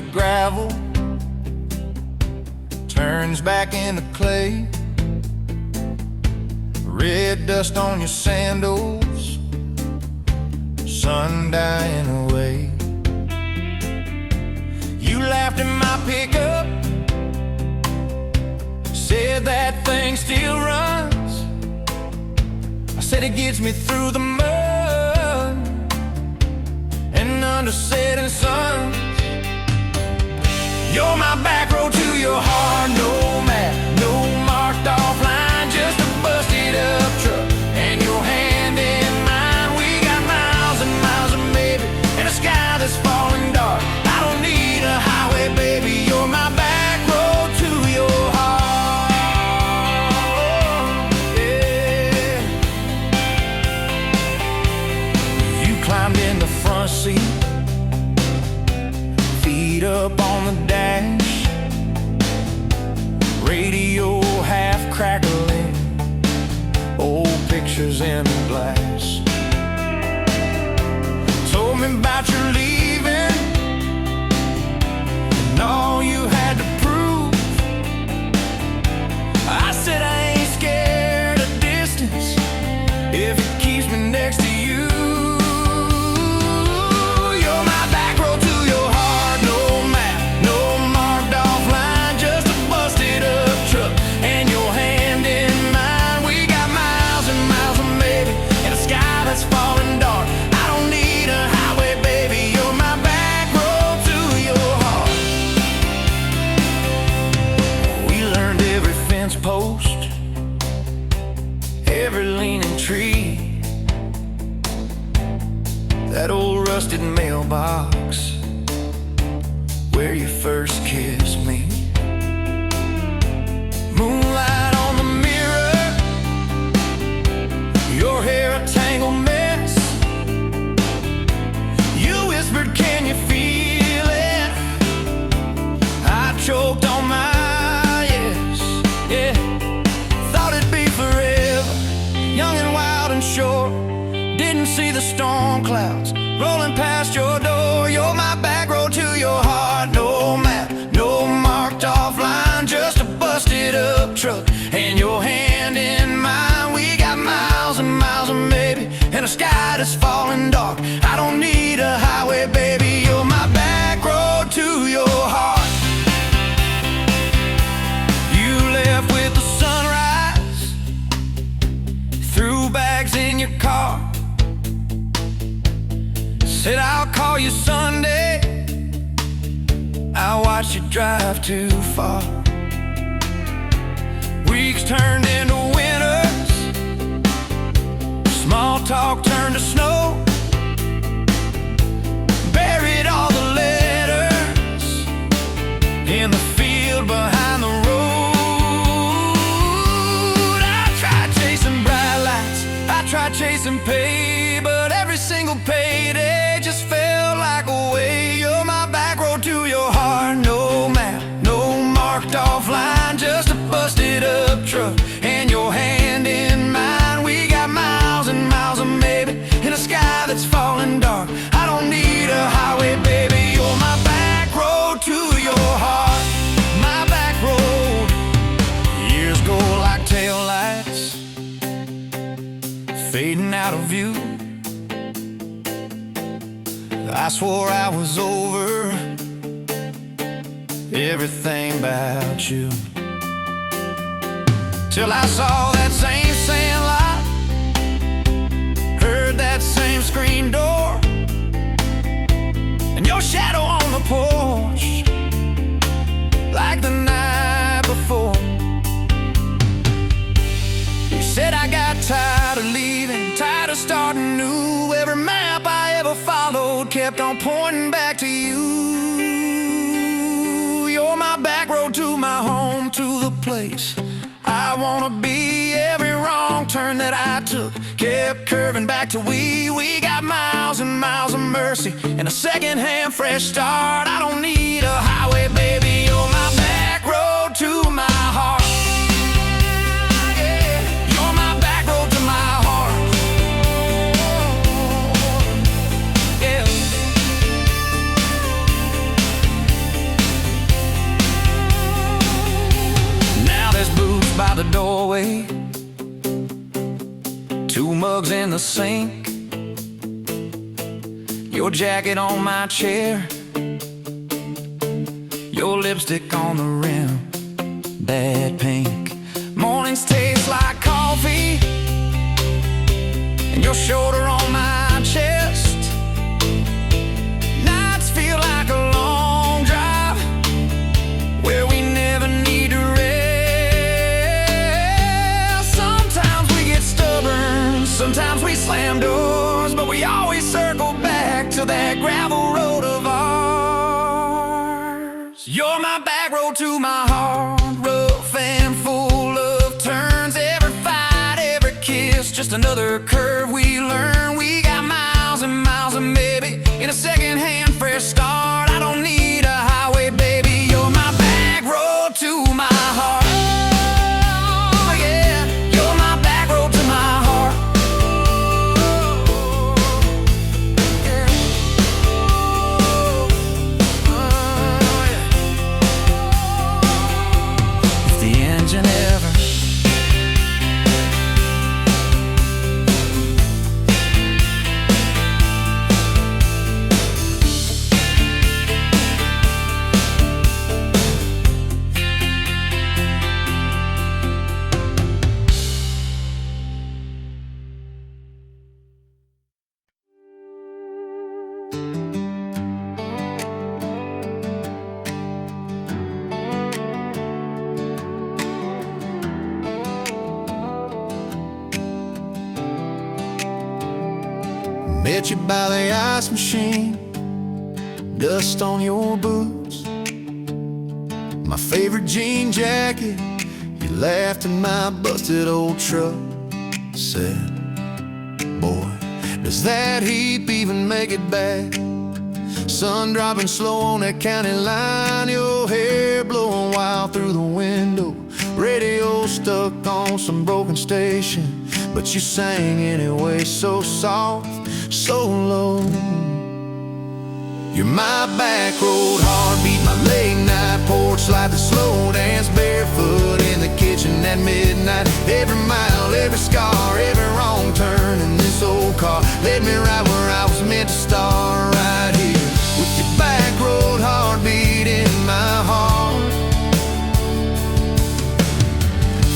the gravel, turns back into clay. Red dust on your sandals, sun dying away. You laughed at my pickup, said that thing still runs. I said it gets me through the mud and under setting suns. You're my back road to your heart, no map, no marked off line, just a busted up truck and your hand in mine. We got miles and miles of maybe and a sky that's falling dark. I don't need a highway, baby, you're my back road to your heart. Yeah. You climbed in the front seat, feet up on the dash, radio half crackling, old pictures in the glass. Told me about your leaving and all you had to prove. I said I ain't scared of distance if it keeps me next to you. You're my back road to your heart, no map, no marked off line, just a busted up truck and your hand in mine. We got miles and miles of maybe and a sky that's falling dark. I don't need a highway, baby, you're my back road to your heart. We learned every fence post, every leaning tree, that old rusted mailbox where you first kissed me. Moonlight on the mirror, your hair a tangled mess. You whispered, can you feel it? I choked on my yes, yeah. Thought it'd be forever, young and wild and short. Didn't see the storm clouds rolling past your door. You're my back road to your heart, no map, no marked off line, just a busted up truck and your hand in mine. We got miles and miles of maybe and a sky that's falling dark. I don't need a highway, baby, you're my back road to your heart. You left with the sunrise, threw bags in your car, said I'll call you Sunday. I watched you drive too far. Weeks turned into winters, small talk turned to snow. Buried all the letters in the field behind the road. I tried chasing bright lights, I tried chasing pay, but every single payday just felt like a way. You're my back road to your heart, no map, no marked off line, just a busted up truck and your hand in mine. We got miles and miles of maybe in a sky that's falling dark. I don't need a highway, baby, you're my back road to your heart. My back road. Years go like taillights, fading out of view. I swore I was over everything about you, till I saw that same sandlot, heard that same screen door, and your shadow on the porch like the night before. You said I got tired of leaving, tired of starting new. Every map I ever followed kept on pointing back to you. You're my back road to my home, to the place I wanna be. Every wrong turn that I took kept curving back to we got miles and miles of mercy and a second-hand fresh start. I don't need a highway, baby, you're my back road to my heart. Yeah, you're my back road to my heart. Yeah. away. 2 mugs in the sink, your jacket on my chair, your lipstick on the rim, that pink. Mornings taste like coffee, and your shoulder on my chest. Nights feel like a long drive where we never need to rest. Sometimes we get stubborn, sometimes we slam doors, but we always circle back to that gravel road of ours. You're my back road to my heart, rough and full of turns. Every fight, every kiss, just another curve we learn. We got miles and miles and maybe in a second-hand fresh start. I don't need a highway, baby. You're my back road to my heart. Oh, yeah. You're my back road to my heart. Yeah. Oh, yeah. If the engine ever met you by the ice machine, dust on your boots, my favorite jean jacket. You laughed at my busted old truck, said, boy, does that heap even make it back? Sun dropping slow on that county line, your hair blowing wild through the window, radio stuck on some broken station, but you sang anyway, so soft, so low. You're my back road heartbeat, my late night porch light, the slow dance barefoot in the kitchen at midnight. Every mile, every scar, every wrong turn in this old car led me right where I was meant to start, right here with your back road heartbeat in my heart.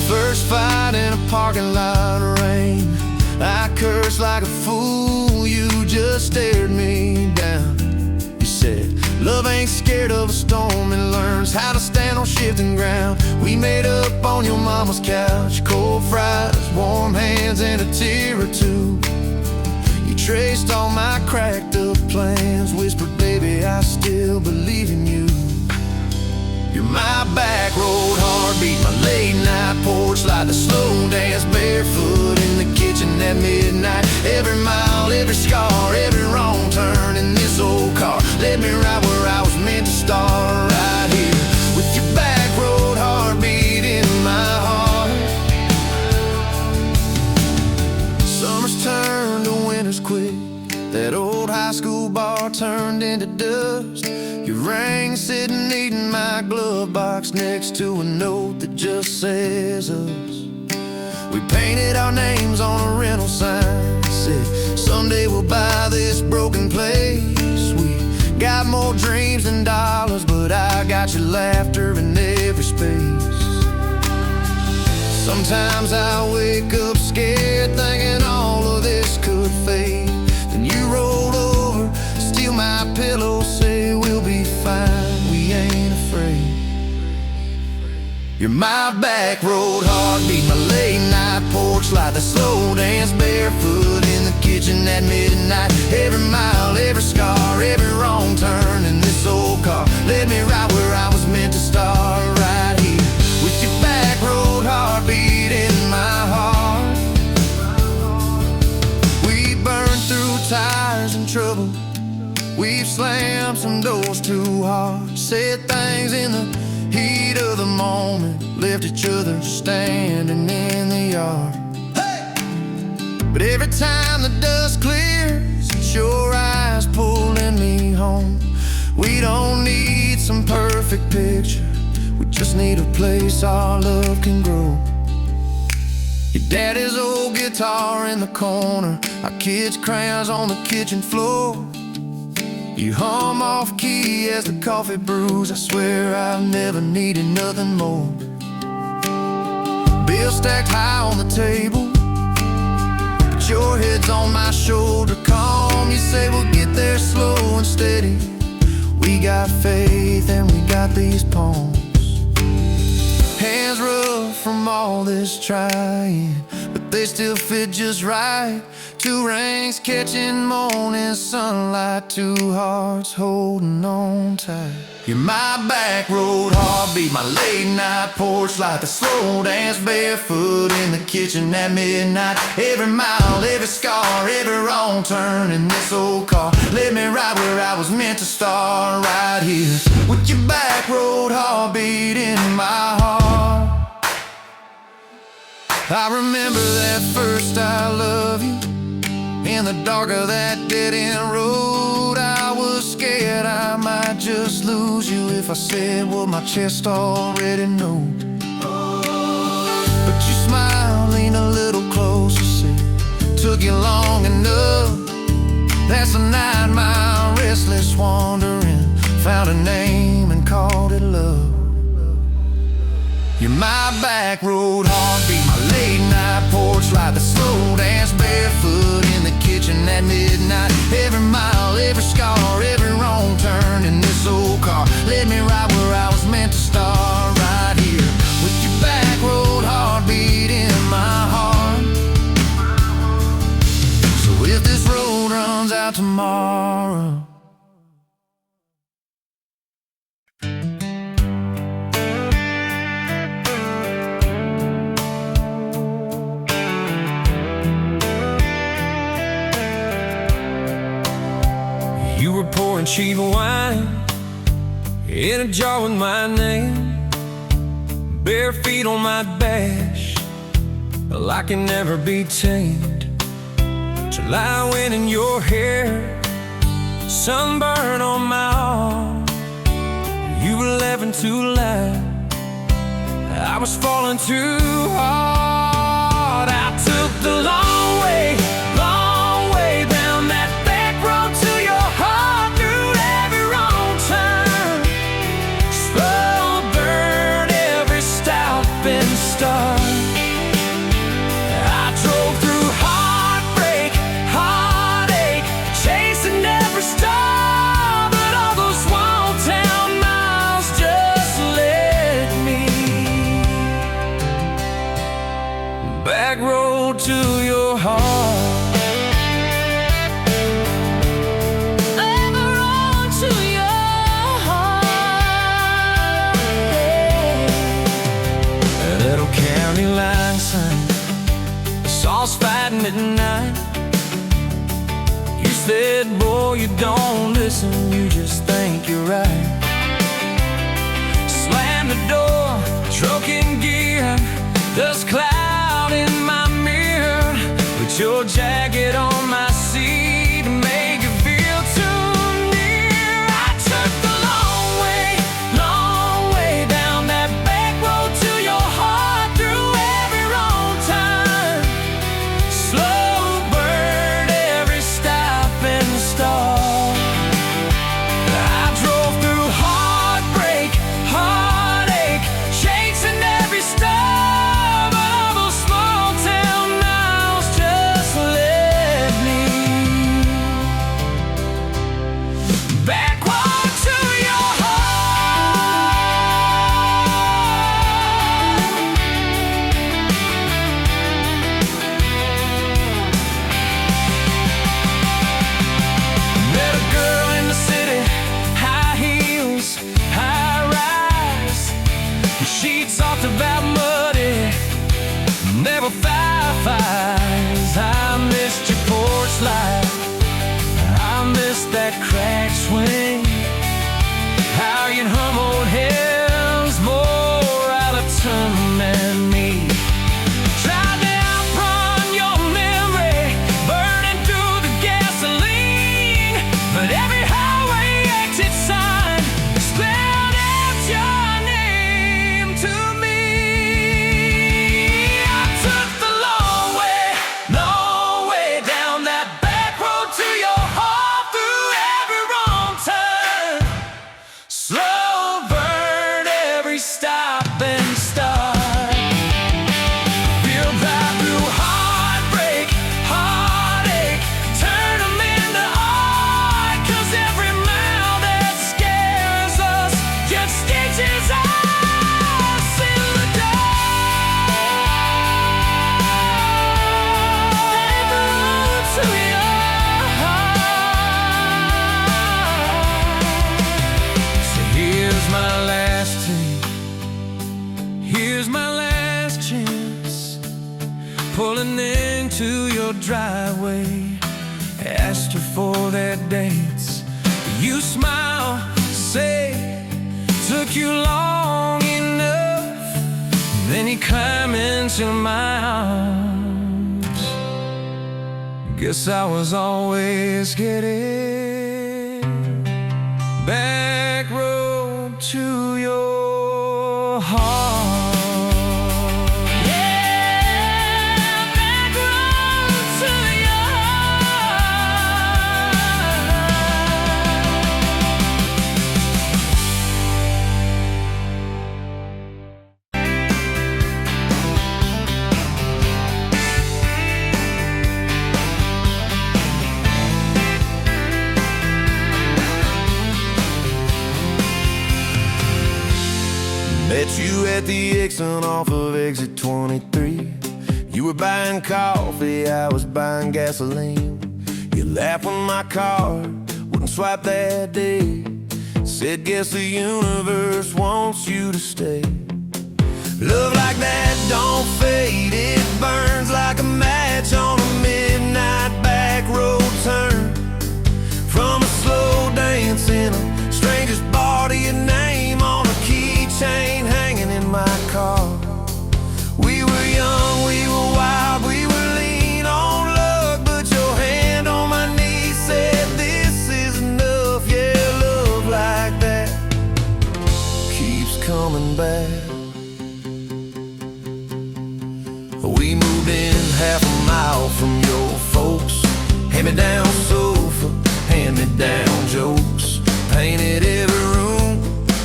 First fight in a parking lot of rain, I cursed like a fool, you just stared me down. You said, love ain't scared of a storm, it learns how to stand on shifting ground. We made up on your mama's couch, cold fries, warm hands, and a tear or two. You traced all my cracked up plans, whispered, baby, I still believe in you. You're my back road heartbeat, my late night porch light, the slow dance barefoot in the kitchen at midnight. Every mile, every scar, every wrong turn in this old car led me right where I was meant to start, right here with your back road heartbeat in my heart. Summers turned to winters quick, that old high school bar turned into dust. Your ring sitting neat in my glove box next to a note that just says us. We painted our names on a rental sign, said someday we'll buy this broken place. We got more dreams than dollars, but I got your laughter in every space. Sometimes I wake up scared, thinking all of this could fade. Then you roll over, steal my pillow, say we'll be fine, we ain't afraid. You're my back road heartbeat, my late night porch light, the slow dance barefoot in the kitchen at midnight. Every mile, every scar, every wrong turn in this old car led me right where I was meant to start, right here with your back road heartbeat in my heart. We burned through tires and trouble, we've slammed some doors too hard, said things in the heat of the moment, left each other standing in the yard. Hey! But every time the dust clears, it's your eyes pulling me home. We don't need some perfect picture, we just need a place our love can grow. Daddy's old guitar in the corner, our kids' crayons on the kitchen floor. You hum off key as the coffee brews. I swear I've never needed nothing more. Bills stacked high on the table, but your head's on my shoulder, calm. You say we'll get there slow and steady. We got faith and we got these palms. Hands rough from all this trying, but they still fit just right. Two rings catching morning sunlight, two hearts holding on tight. You're my back road heartbeat, my late night porch light, the slow dance barefoot in the kitchen at midnight. Every mile, every scar, every wrong turn in this old car led me right where I was meant to start, right here with your back road heartbeat in my heart. I remember that first I love you in the dark of that dead-end road. I was scared I might just lose you if I said what my chest already knows. But you smiled, leaned a little closer, said, took you long enough. That's a 9-mile restless wandering, found a name and called it love. You're my back road heartbeat, my late night porch light, the slow dance barefoot in the kitchen at midnight. Every mile, every scar, every wrong turn in this old car led me right where I was meant to start, right here with your back road heartbeat in my heart. So if this road runs out tomorrow, you were pouring cheap wine in a jar with my name, bare feet on my bash, well, I can never be tamed. Till I went in your hair, sunburn on my arm. You were laughing too loud, I was falling too hard. I took the long way down that back road to your heart, through every wrong turn, slow burn every stop and start. I drove through heartbreak, heartache, chasing every star, but all those small town miles just led me back road to your heart. Line sign, the saws fighting at night. You said, boy, you don't listen, you just think you're right. Slam the door, truck in gear, dust cloud in my mirror. Put your jacket on my seat to make it feel too near. I took the long way down that back road to your heart. But your driveway, asked her for that dance. You smile, say, took you long enough. Then you climb into my arms. Guess I was always getting back road to your heart. Met you at the exit off of exit 23. You were buying coffee, I was buying gasoline. You laughed when my card wouldn't swipe that day. Said, guess the universe wants you to stay. Love like that don't fade, it burns like a match on a midnight back road turn. From a slow dance in a stranger's bar to your name on a keychain hanging in my car. We were young, we were wild, we were lean on luck, but your hand on my knee said this is enough. Yeah, love like that keeps coming back. We moved in half a mile from your folks. Hand-me-down sofa, hand-me-down jokes. Painted every room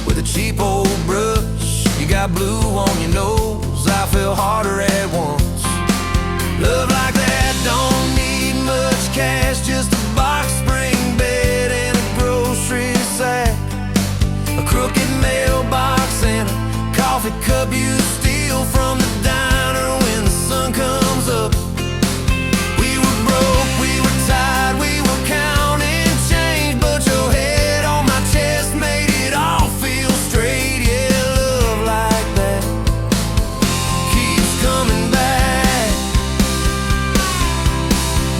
with a cheap old brush. You got blue on your nose, I fell harder at once. Love like that don't need much cash, just a box spring bed and a grocery sack, a crooked mailbox and a coffee cup you steal from the diner when the sun comes up. We were broke, we were tired, we were counting change, but your head on my chest made it all feel straight. Yeah, love like that keeps coming back.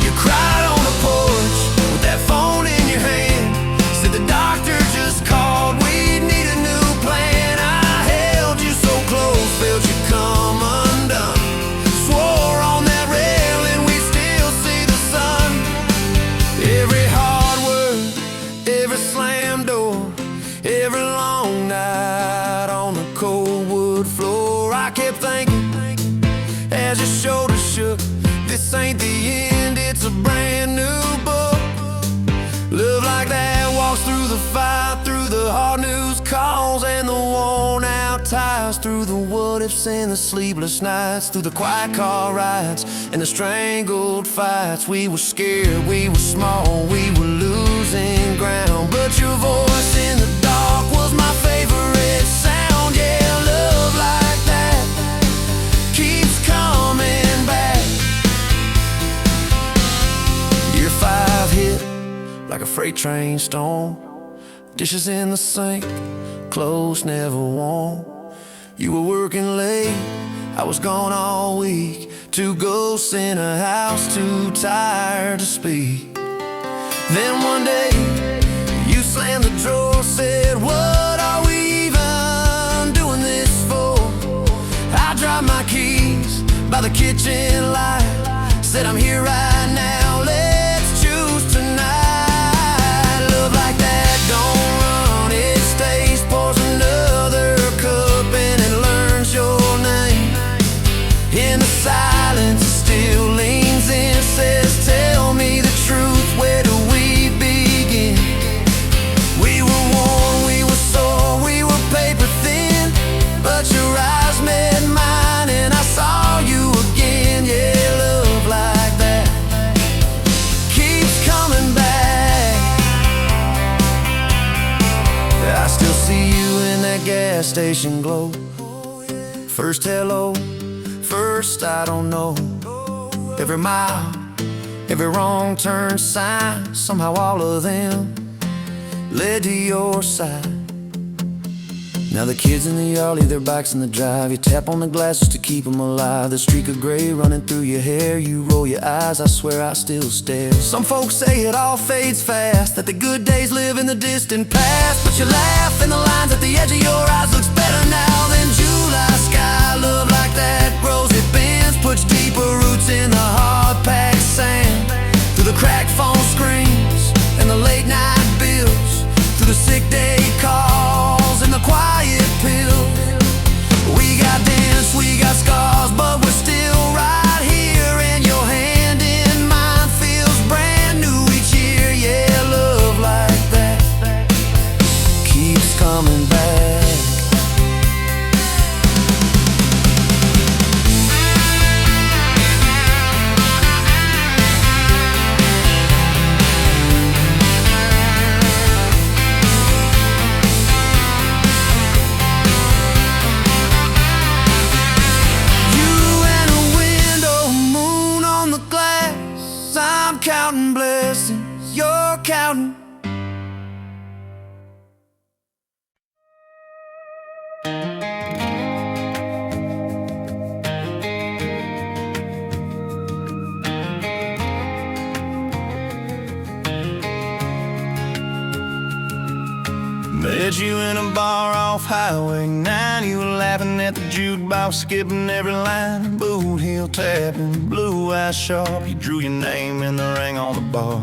You cried on the porch with that phone in your hand. Said the doctor just called, we need a new plan. I held you so close, felt you come undone. Swore on that railing we'd still see the sun. Every hard word, every slam door, every long night on the cold wood floor. I kept thinking as your shoulders shook, this ain't the end, it's a brand new book. Love like that walks through the fire, through the hard news calls and the worn out tires, through the what ifs and the sleepless nights, through the quiet car rides and the strangled fights. We were scared, we were small, we were losing ground, but your voice in the dark was my favorite sound. Yeah, love like that keeps coming back. Year 5 hit like a freight train storm. Dishes in the sink, clothes never warm. You were working late, I was gone all week. 2 ghosts in a house, too tired to speak. Then one day, you slammed the drawer, said, what are we even doing this for? I dropped my keys by the kitchen light, said I'm here right now, let's choose tonight. Love like that don't run, it stays, pours another cup and it learns your name. In the silence it still leans in, says tell me the truth, where do we begin? We were worn, we were sore, we were paper thin, but your eyes met mine and I saw you again. Yeah, love like that keeps coming back. I still see you in that gas station glow. First hello, first I don't know. Every mile, every wrong turn sign, somehow all of them led to your side. Now the kids in the yard leave their bikes in the drive. You tap on the glass just to keep them alive. The streak of gray running through your hair. You roll your eyes, I swear I still stare. Some folks say it all fades fast, that the good days live in the distant past. But you laugh and the lines at the edge of your eyes looks better now than July sky. Love like that grows, it bends, puts deeper roots in the hard-packed sand. Through the cracked phone screens and the late night bills, through the sick day calls and the quiet pill. We got dents, we got scars, but we're still right here. And your hand in mine feels brand new each year. Yeah, love like that keeps coming back. Counting blessings, you're counting. Met you in a bar off Highway 9. You were laughing at the jukebox, skipping every line. Boot heel tapping, blue eyes sharp. You drew your name in the ring on the bar.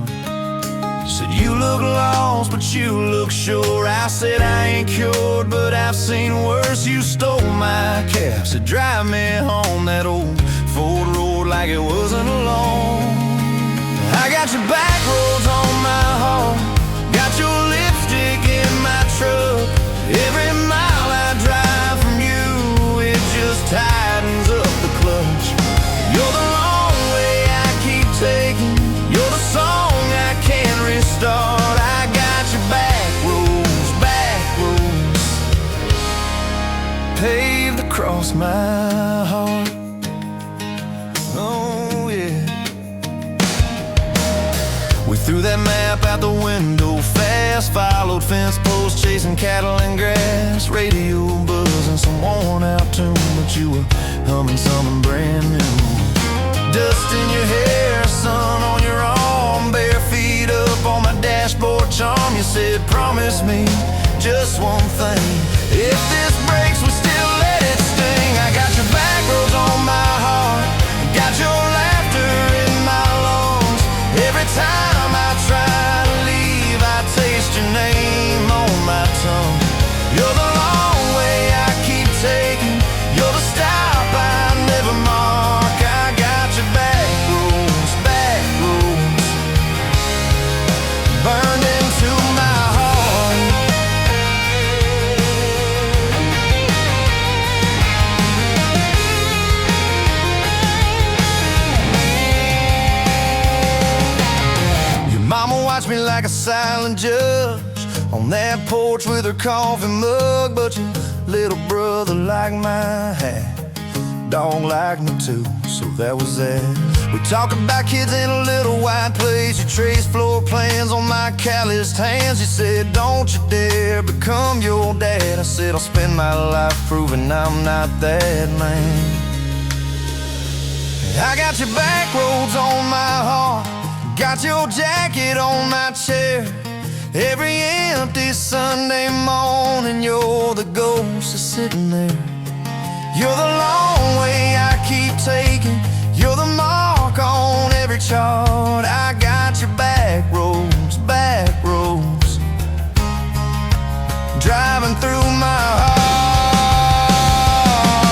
You said you look lost, but you look sure. I said I ain't cured, but I've seen worse. You stole my cab, said drive me home. That old Ford road like it wasn't alone. I got your back roads on my heart, got your lipstick in my truck. Every mile I drive from you, it just tightens up the clutch. You're the long way I keep taking, you're the song I can't restart. I got your back roads paved across my heart. Oh yeah. We threw that map out the window fast, followed fence posts, chasing cattle and grass. Radio buzzing some worn out tune, but you were humming something brand new. Dust in your hair, sun on your arm, bare feet up on my dashboard charm. You said promise me just one thing, if this breaks we still let it sting. I got your back roads on my heart, got your laughter in my lungs. Every time I try to leave, I taste your name on my tongue. You're the long way I keep taking, you're the stop I never mark. I got your back roads burned into my heart. Your mama watched me like a silent judge on that porch with her coffee mug. But your little brother liked my hat, dog liked me too, so that was that. We talk about kids in a little white place. You traced floor plans on my calloused hands. You said don't you dare become your dad. I said I'll spend my life proving I'm not that man. I got your back roads on my heart, got your jacket on my chair. Every empty Sunday morning, you're the ghost that's sitting there. You're the long way I keep taking, you're the mark on every chart. I got your back roads driving through my heart.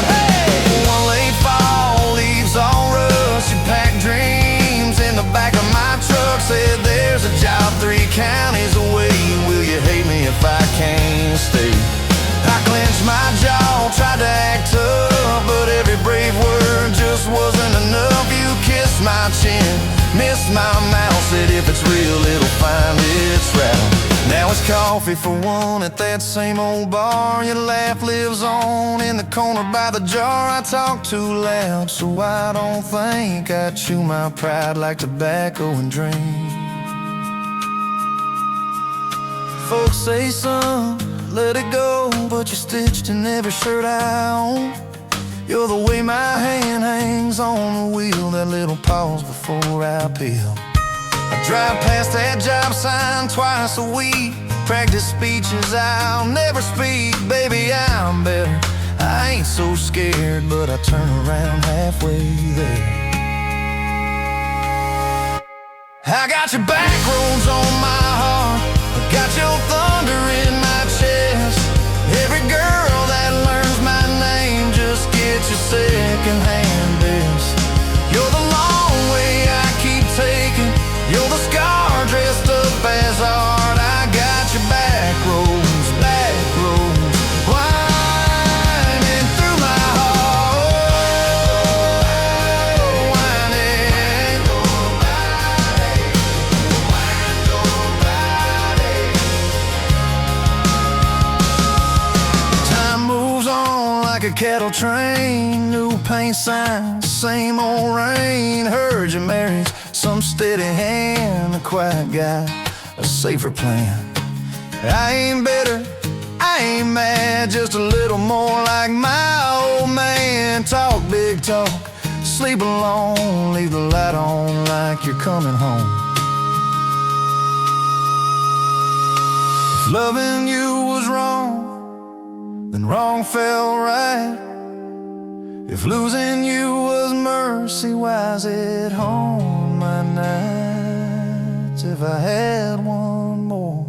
Hey! One late fall, leaves on rust. You packed dreams in the back of my truck. Said there's a job 3 counties away. Will you hate me if I can't stay? I clenched my jaw, tried to act tough, but every brave word just wasn't enough. You kissed my chin, missed my mouth, said if it's real it'll find its route. Now it's coffee for one at that same old bar. Your laugh lives on in the corner by the jar. I talk too loud, so I don't think I chew my pride like tobacco and drink. Folks say, son, let it go, but you're stitched in every shirt I own. You're the way my hand hangs on the wheel, that little pause before I peel. I drive past that job sign twice a week, practice speeches I'll never speak. Baby, I'm better, I ain't so scared, but I turn around halfway there. I got your back roads on my heart, I got your thunder in my chest. Every girl that learns my name just gets your second-hand best. You're the long way I keep taking, you're the scar dressed up as art. I got your back roads, winding through my heart, winding. Time moves on like a cattle train, new paint signs, same old rain. Heard you married some steady hand, a quiet guy, a safer plan. I ain't bitter, I ain't mad, just a little more like my old man. Talk big talk, sleep alone, leave the light on like you're coming home. If loving you was wrong, then wrong felt right. If losing you was mercy, why's it home my nights? If I had one more.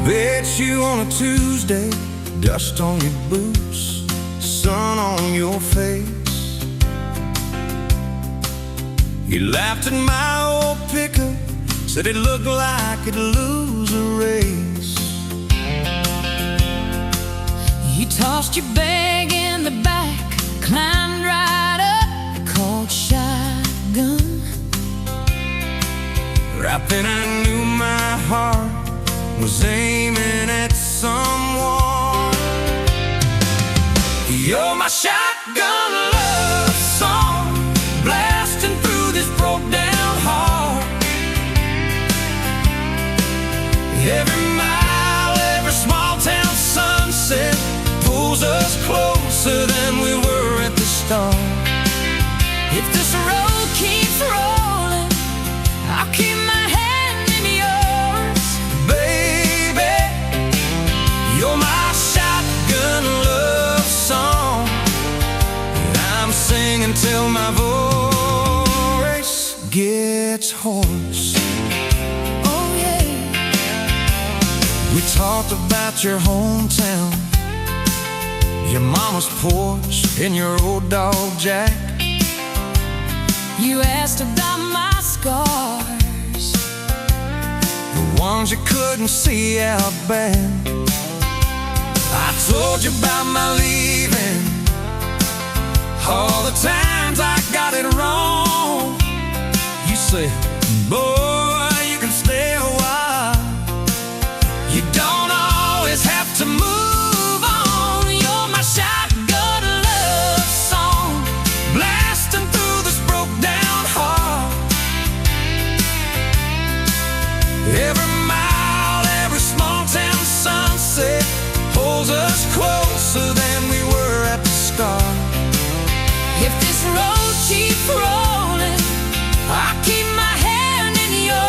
Bet you on a Tuesday, dust on your boots, sun on your face. You laughed at my old pickup, said it looked like it'd lose a race. You tossed your bag in the back, climbed right up, called shotgun. Right then I knew my heart was aiming at someone. You're my shotgun love song, blasting through this broke down heart. Every mile, every small town sunset pulls us closer than we were at the start. If this road keeps rolling, I'll keep my hand in yours. Baby, you're my shotgun love song, and I'm singing till my voice gets hoarse. Oh yeah. We talked about your hometown, your mama's porch, and your old dog Jack. You asked about my scars, the ones you couldn't see out back. I told you about my leaving, all the times I got it wrong. You said, boy, you can stay a while, you don't always have to move on. You're my shotgun love song, blasting through this broke down heart. Every mile, every small town sunset pulls us closer than we were at the start. if this road keeps rolling, I'll keep my hand in yours.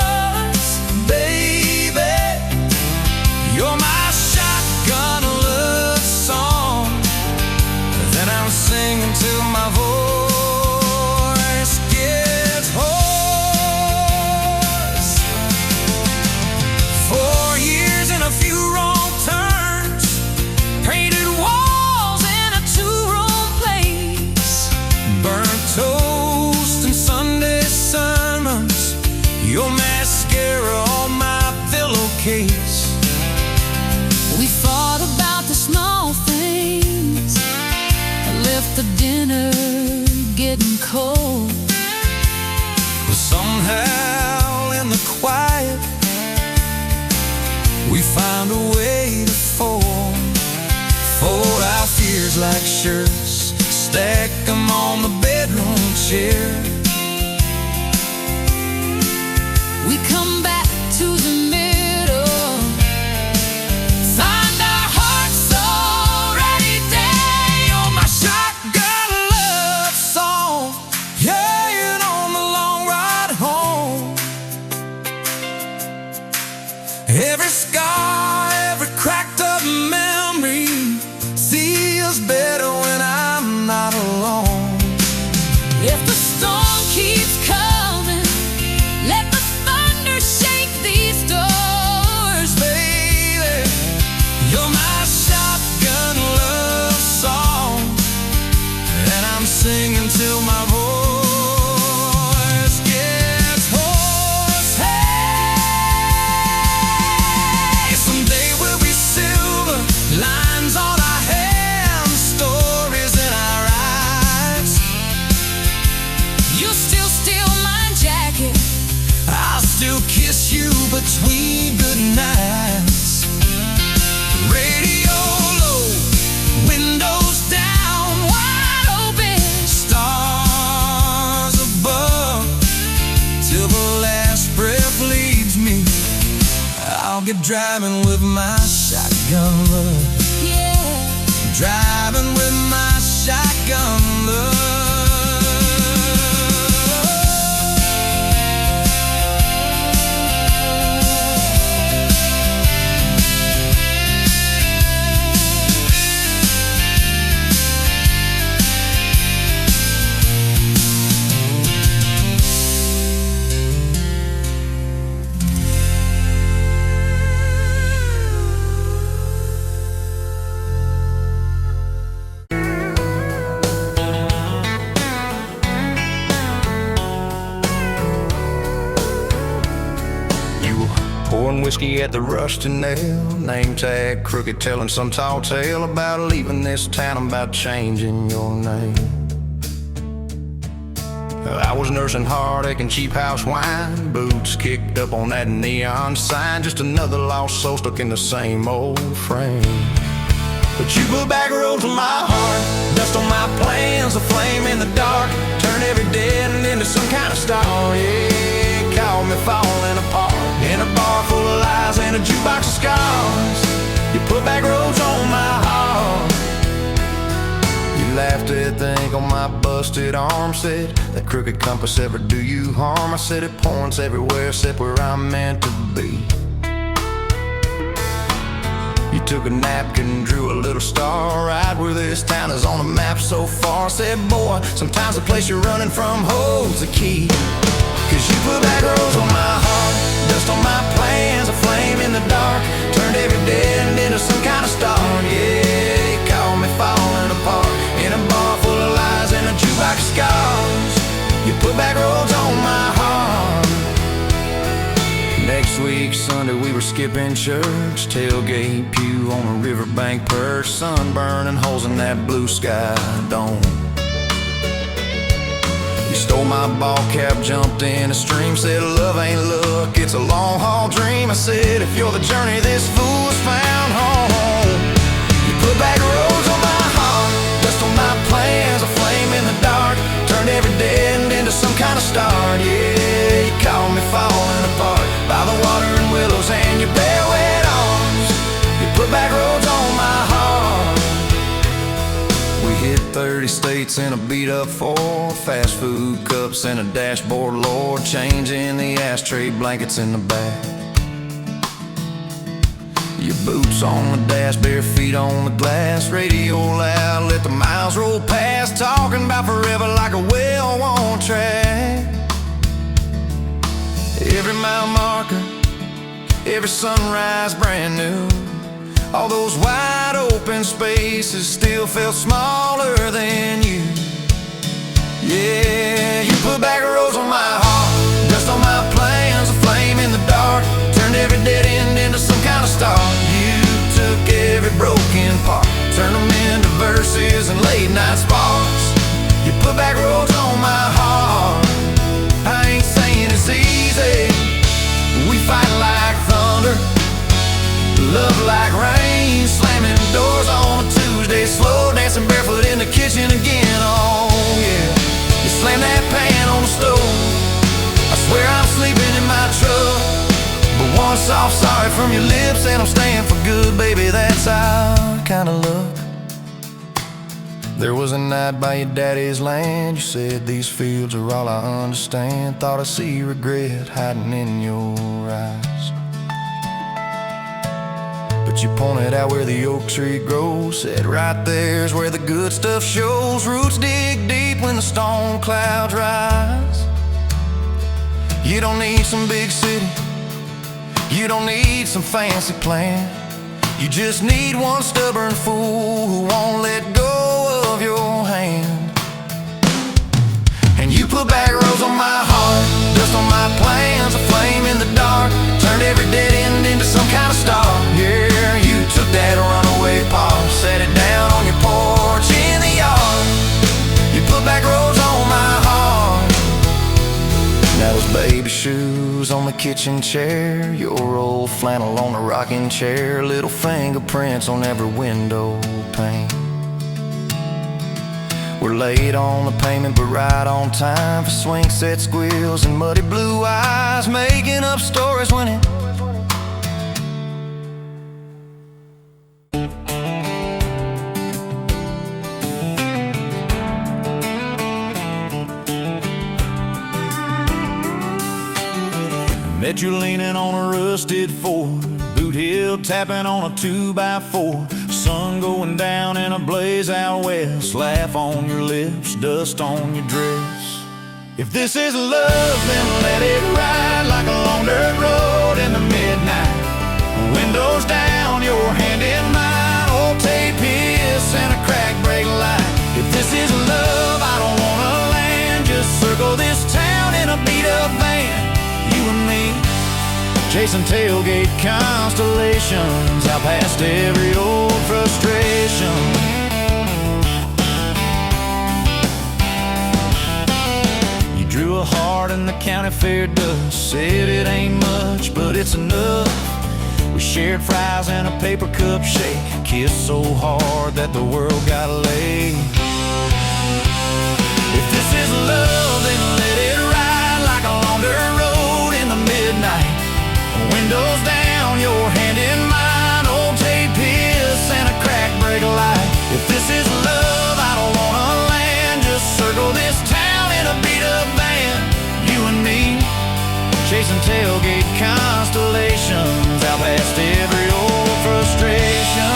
face. We fought about the small things, left the dinner getting cold. But somehow in the quiet we found a way to fold our fears like shirts, stack them on the bedroom chair. We come back to the middle, find our hearts already dead. On my shotgun love song, yeah, and on the long ride home. Every scar, every cracked up memory feels better when I'm not alone. If the storm keeps coming, let the thunder shake these doors. Baby, you're my shotgun love song, and I'm singing till my voice gets hoarse. Hey, someday we'll be silver, lines on our hands, stories in our eyes. You still steal my jacket, I'll still kiss you between good nights. Radio low, windows down, wide open, stars above. Till the last breath leaves me, I'll get driving with my shotgun love. yeah. Driving with my shotgun love. Pouring whiskey at the rusty nail, name tag crooked, telling some tall tale about leaving this town, about changing your name. I was nursing heartache and cheap house wine, boots kicked up on that neon sign, just another lost soul stuck in the same old frame. But you put back roads on my heart, dust on my plans, a flame in the dark, turn every dead end into some kind of star. Yeah, call me falling apart in a bar full of lies and a jukebox of scars. You put back roads on my heart. You laughed at the ink on my busted arm, said that crooked compass ever do you harm. I said it points everywhere except where I'm meant to be. You took a napkin, drew a little star right where this town is on the map so far. Said, boy, sometimes the place you're running from holds the key. Cause you put back roads on my heart, dust on my plans, a flame in the dark, turned every dead end into some kind of star. Yeah, you called me falling apart in a bar full of lies and a jukebox of scars. You put back roads on my heart. Next week, Sunday, we were skipping church, tailgate pew on a riverbank perch, sun burning holes in that blue sky dome. You stole my ball cap, jumped in a stream, said love ain't luck, it's a long haul dream. I said if you're the journey, this fool has found home. You put back roads on my heart, dust on my plans, a flame in the dark, turned every dead end into some kind of star. Yeah, you called me falling apart by the water and willows and your bare wet arms. You put back roads on my heart. We hit 30 states in a beat-up Ford, fast food cups and a dashboard, Lord, changing the ashtray blankets in the back. Your boots on the dash, bare feet on the glass, radio loud, let the miles roll past, talking about forever like a well-worn track. Every mile marker, every sunrise brand new. All those wide open spaces still felt smaller than you. Yeah, you put back roads on my heart, dust on my plans, a flame in the dark, turned every dead end into some kind soft sorry from your lips, and I'm staying for good, baby, that's our kind of love. There was a night by your daddy's land. You said these fields are all I understand. Thought I see regret hiding in your eyes, but you pointed out where the oak tree grows. Said right there's where the good stuff shows. Roots dig deep when the storm clouds rise. You don't need some big city, you don't need some fancy plan. You just need one stubborn fool who won't let go of your hand. And you put back roads on my heart, dust on my plans, a flame in the dark. Turned every dead end into some kind of star. Yeah, you took that runaway paw, set it down on your porch in the yard. You put back roads on my heart. Now those baby shoes on the kitchen chair, your old flannel on the rocking chair, little fingerprints on every window pane. We're late on the payment but right on time for swing set squeals and muddy blue eyes, making up stories when it met you leaning on a rusted Ford, boot heel tapping on a 2x4. Sun going down in a blaze out west, laugh on your lips, dust on your dress. If this is love, then let it ride like a long dirt road in the midnight. Windows down, your hand in mine, old tape hiss and a crack brake light. If this is love, I don't wanna land, just circle this town in a beat up van. You and me, chasing tailgate constellations, out past every old frustration. You drew a heart in the county fair dust, said it ain't much, but it's enough. We shared fries and a paper cup shake, kissed so hard that the world got laid. If this is love, then let it ride like a long dirt road in the midnight. Windows down, your hand in mine, old tape hiss and a crack brake light. If this is love, I don't wanna land, just circle this town in a beat up van. You and me, chasing tailgate constellations, out past every old frustration.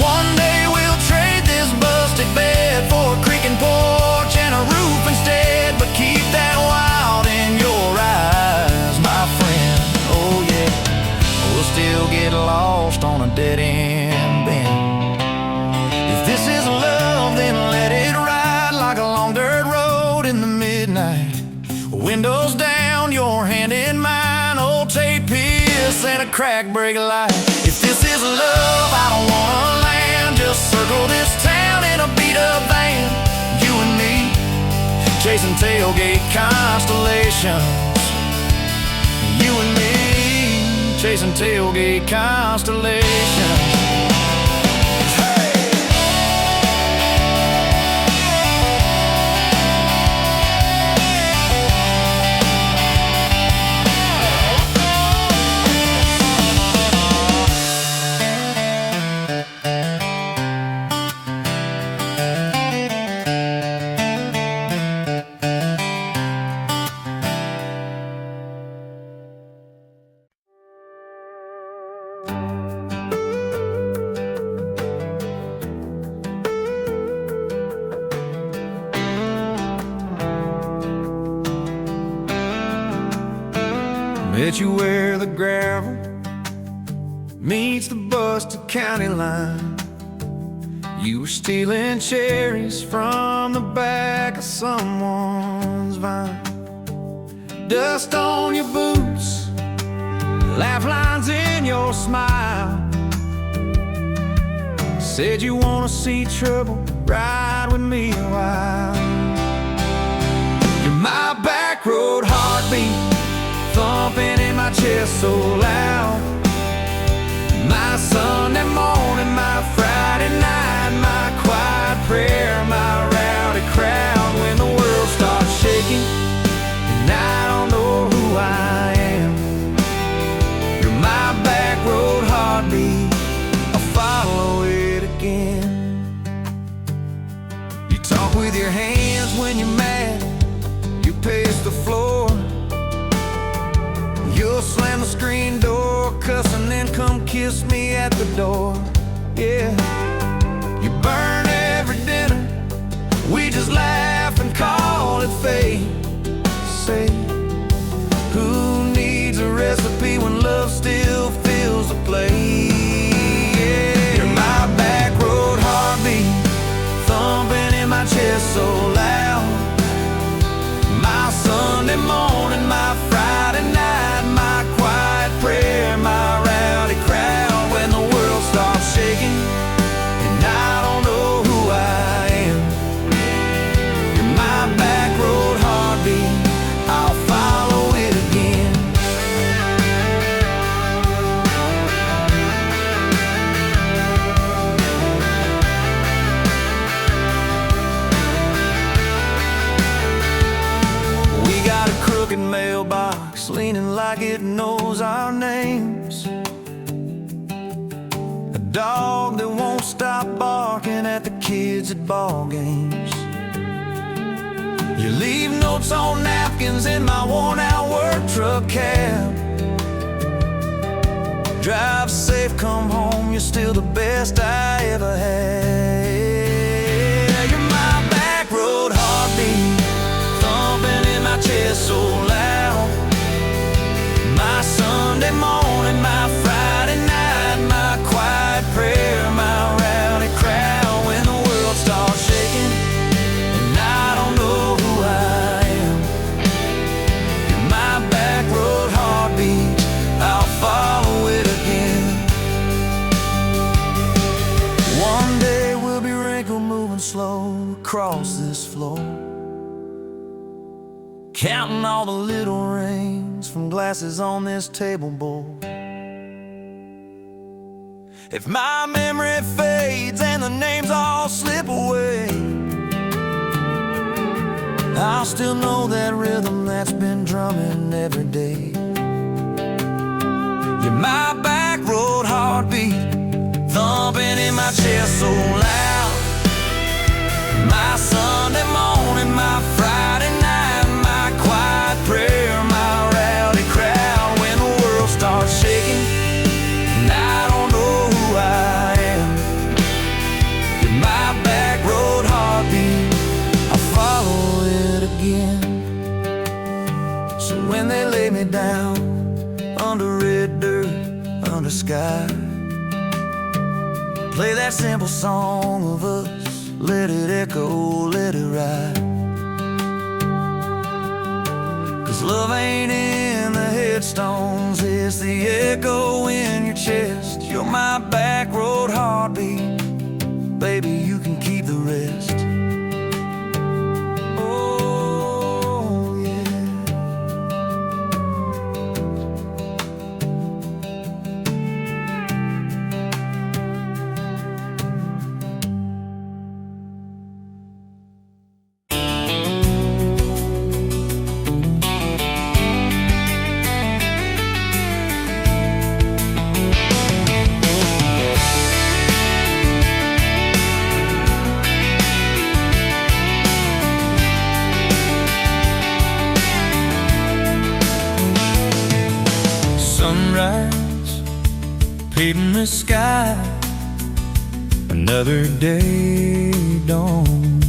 One day we'll trade this busted bed for a creaking porch and a roof instead, but keep that wild in your eyes, my friend. Oh yeah, we'll still get lost on a dead end bend. If this is love, then let it ride like a long dirt road in the midnight. Windows down, your hand in mine, old tape hiss and a crack brake light. If this is love, I don't wanna land, just circle this town in a beat up van. You and me, chasing tailgate constellations. You and me, chasing tailgate constellations. Met you where the gravel meets the busted county line. You were stealing cherries from the back of someone's vine. Dust on your boots, laugh lines in your smile. Said you wanna see trouble, ride with me a while. You're my back road heartbeat, thumping in my chest so loud. My Sunday morning, my Friday night. With your hands when you're mad, you pace the floor. You'll slam the screen door, cuss, and then come kiss me at the door. Yeah, you burn every dinner, we just laugh and call it fate. Say, who needs a recipe when love still fills the plate? Yeah, you're my back road heartbeat, thumping in my chest so loud. My Sunday morning, my Friday night, my quiet prayer, my rowdy crowd. When the world starts shaking and I don't know who I am, you're my back road heartbeat, I'll follow it again. We got a crooked mailbox leaning like it knows our names, a dog that won't stop barking at the kids at ball games. You leave notes on napkins in my worn-out work truck cab. Drive safe, come home, you're still the best I ever had. You're my back road heartbeat, thumping in my chest so loud. My Sunday morning, my Friday night, my quiet prayer, my rowdy crowd. When the world starts shaking and I don't know who I am, you're my back road heartbeat, I'll follow it again. One day we'll be wrinkled, moving slow across this floor, counting all the little rings from glasses on this table board. If my memory fades and the names all slip away, I'll still know that rhythm that's been drumming every day. You're my back road heartbeat, thumping in my chest so loud. My Sunday morning, my Friday night, my quiet prayer, my rowdy crowd. When the world starts shaking and I don't know who I am, you're my back road heartbeat, I'll follow it again. So when they lay me down under red dirt, under sky, play that simple song of us, let it echo, let it ride. 'Cause love ain't in the headstones, it's the echo in your chest. You're my back road heartbeat, baby, you can keep the rest. Oh, yeah. Sunrise, painting the sky, another day dawn.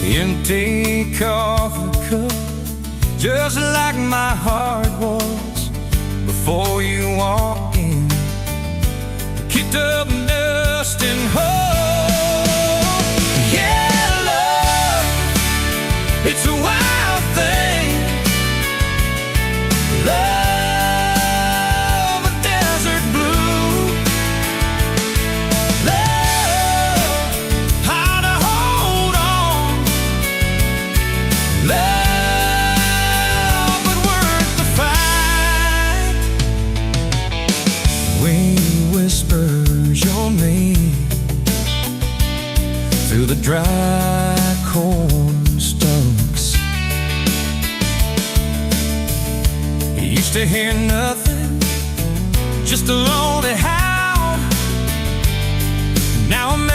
Empty coffee cup, just like my heart was before you walked in. Kicked up dust and hope. Yeah, love, it's a wild thing. Love, a desert blue. Love, how to hold on. Love, but worth the fight. Wind whispers your name through the dry corn stumps. Used to hear nothing, just a lonely howl. Now I'm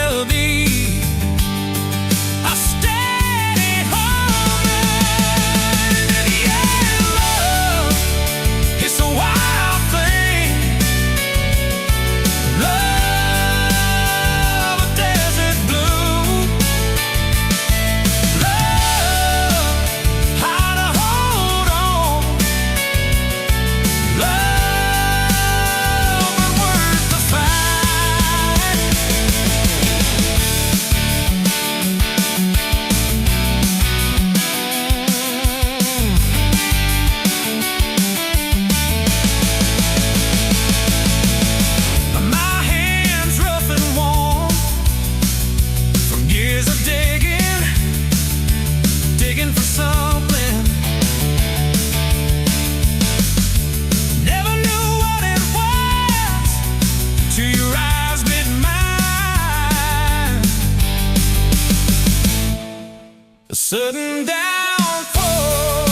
sudden downfall.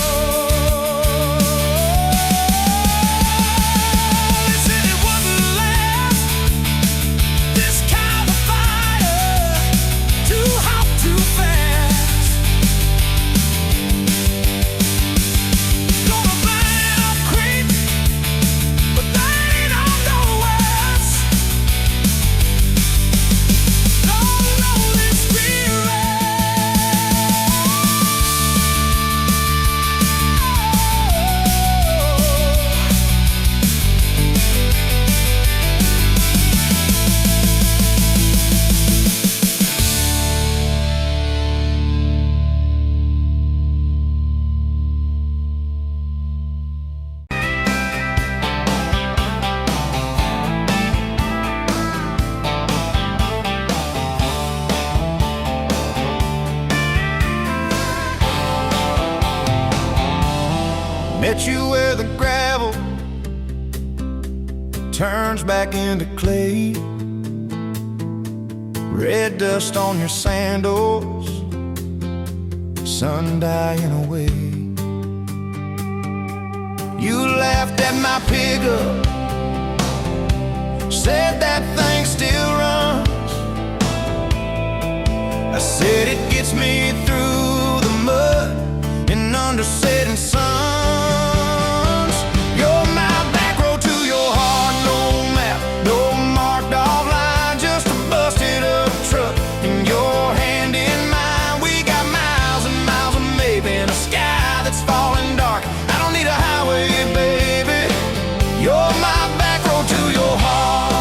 They said it wouldn't last, this kind of fire, too hot, too fast. Gonna burn it up quick, but they ain't on no west. Don't know this feeling. Met you where the gravel turns back into clay, red dust on your sandals, sun dying away. You laughed at my pickup, said that thing still runs. I said it gets me through the mud and under setting suns. You're my back road to your heart, no map, no marked off line, just a busted up truck and your hand in mine. We got miles and miles of maybe in a sky that's falling dark. I don't need a highway, baby. You're my back road to your heart.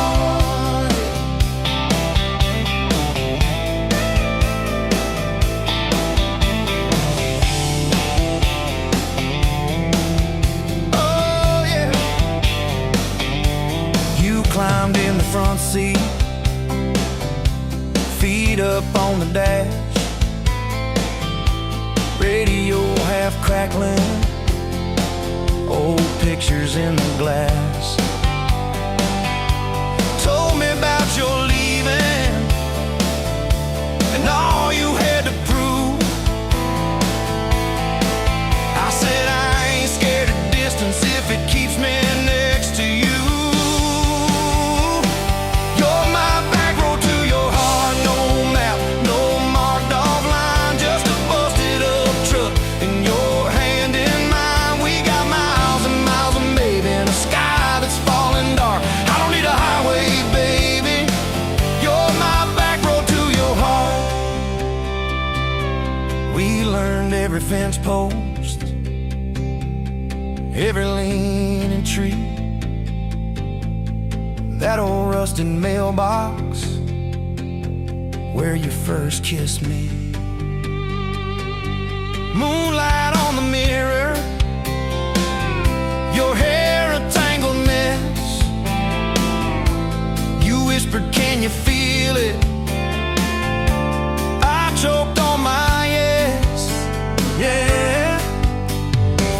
Oh yeah. You climbed in the front seat, feet up on the dash, radio half crackling, old pictures in the glass. Told me about your leaving and all you had to prove. I said I ain't scared of distance if it keeps me next to you. You're my back road to your heart, no map, no marked off line, just a busted up truck and your hand in mine. We got miles and miles of maybe in a sky that's falling dark. I don't need a highway, baby. You're my back road to your heart. We learned every fence post, every leaning tree, that old rusted mailbox where you first kissed me. Moonlight on the mirror, your hair a tangled mess. You whispered, can you feel it? I choked on my yes, yeah.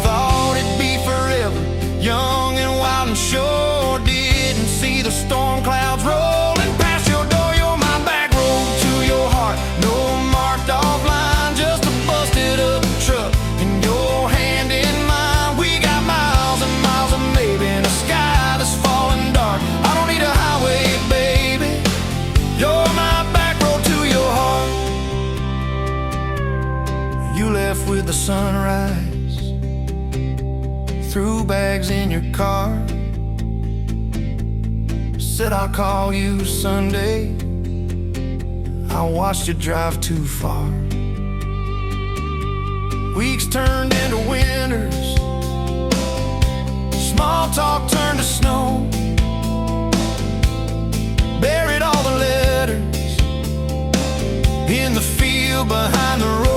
Thought it'd be forever, young and wild and sure didn't see the storm clouds rolling past your door. You're my back road to your heart, no marked off line, just a busted up truck and your hand in mine. We got miles and miles of maybe in a sky that's falling dark. I don't need a highway, baby. You're my back road to your heart. You left with the sunrise, threw bags in your car, said I'll call you Sunday. I watched you drive too far. Weeks turned into winters, small talk turned to snow. Buried all the letters in the field behind the road.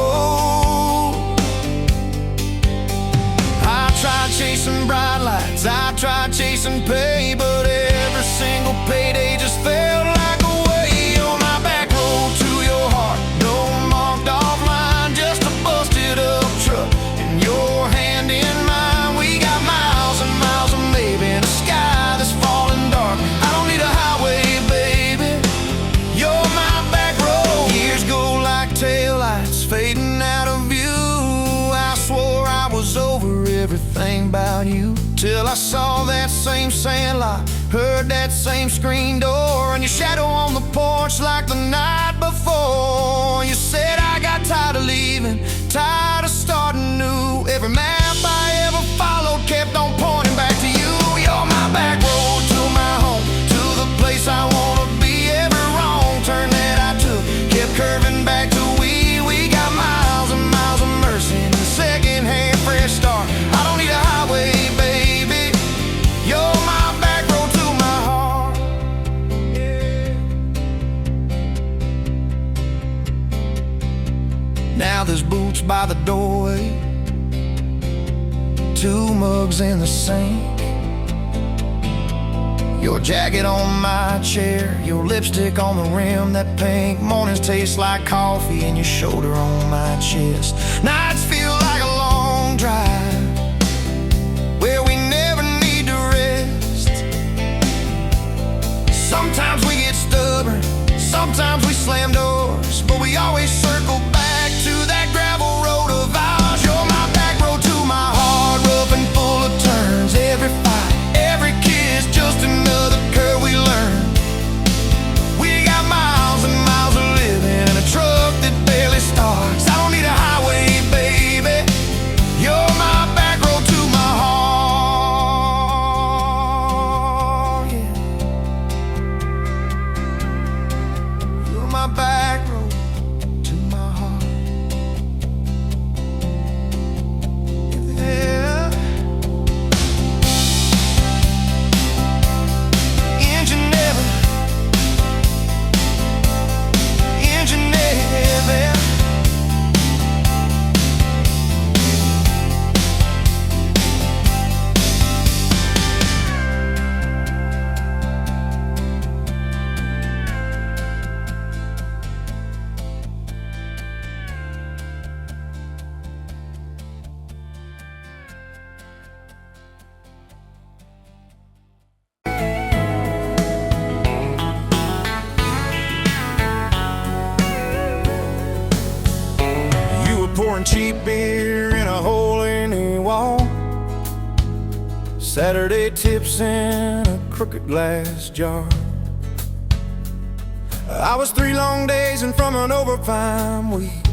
I tried chasing bright lights, I tried chasing pay, but every single payday just felt like a way. On my back road to your heart, no marked off line, just a busted up truck and your hand in mine. We got miles and miles of maybe in a sky that's falling dark. I don't need a highway, baby. You're my back road. Years go like taillights fading out of view. about you, till I saw that same sandlot, heard that same screen door, and your shadow on the porch like the night before. You said I got tired of leaving, tired of starting new. Every map I ever followed kept on pointing back to you. You're my back road to my home, to the place I wanna be. Every wrong turn that I took kept curving back to we got miles and miles of mercy and a second-hand fresh start. I don't need a highway, baby. You're my back road to my heart. Yeah. Now there's boots by the doorway, 2 mugs in the sink, your jacket on my chair, your lipstick on the rim, that pink. Mornings taste like coffee and your shoulder on my chest. Nights feel like a long drive where we never need to rest. Sometimes we get stubborn, sometimes we slam doors, but we always circle back to that gravel road of ours. You're my back road to my heart, rough and full of turns. Every fight, every kiss, just another curve we learn. We got miles and miles of living in a truck that barely starts. I don't need a highway, baby. You're my back road to my heart. Yeah. You're my back road to my heart. Yeah. Pouring cheap beer in a hole in the wall, Saturday tips in a crooked glass jar. I was 3 long days and from an overtime week,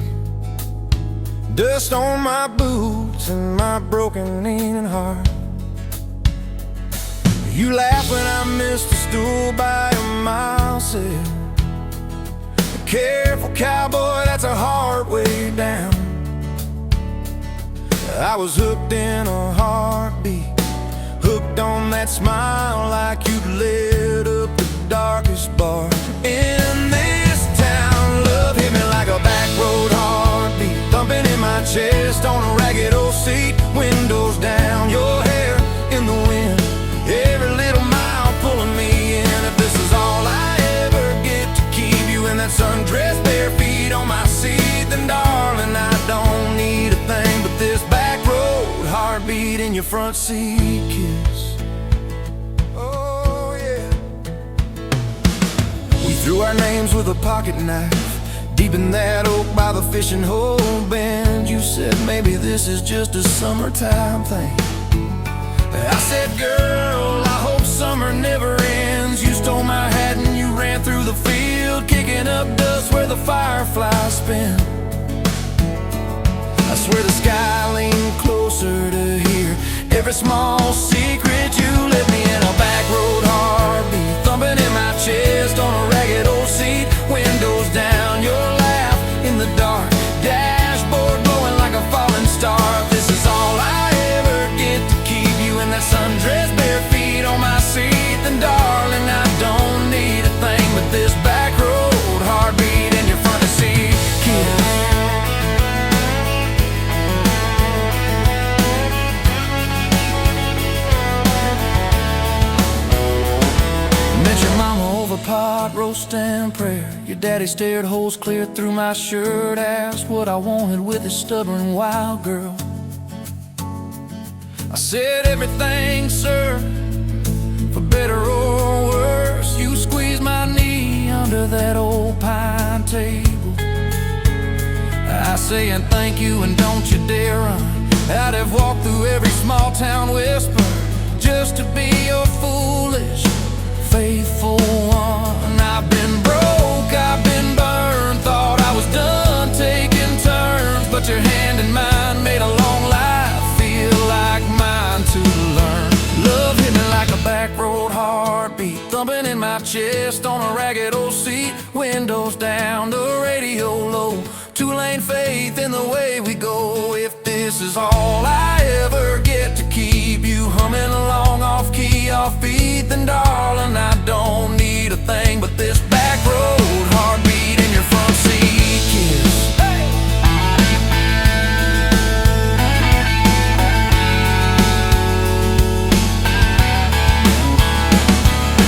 dust on my boots and my broken aching heart. You laugh when I missed a stool by a mile, said, careful cowboy, that's a hard way down. I was hooked in a heartbeat, hooked on that smile like you'd lit up the darkest bar in this town. Love hit me like a back road heartbeat, thumping in my chest on a ragged old seat, windows down, your hair in the wind, every little mile pulling me in. If this is all I ever get to keep you in that sundress, bare feet on my seat, then darling, I don't need a thing but this back road heartbeat in your front seat kiss. Oh yeah. We threw our names with a pocket knife deep in that oak by the fishing hole bend. You said maybe this is just a summertime thing. I said, girl, I hope summer never ends. You stole my hat and you ran through the field, kicking up dust where the fireflies spin. I swear the sky leaned closer to hear every small secret. You let me in a back road heartbeat, thumping in my chest on a ragged old seat, windows down, your laugh in the dark, dashboard glowing like a falling star. If this is all I ever get to keep you in that sundress, bare feet on my seat, then darling, I don't need a thing but this back road heartbeat in your front seat kiss. Pot roast and prayer, your daddy stared holes clear through my shirt, asked what I wanted with his stubborn wild girl. I said everything, sir, for better or worse. You squeezed my knee under that old table. I say and thank you and don't you dare run. I'd have walked through every small town whisper just to be your foolish, faithful one. I've been broke, I've been burned, thought I was done taking turns, but your hand in mine made a long life feel like mine to learn. Love hit me like a back road heartbeat, thumping in my chest on a ragged old seat. Windows down, the radio low, two-lane faith in the way we go. If this is all I ever get to keep you humming along off key, off beat, then darling, I don't need a thing but this back road heartbeat in your front seat kiss.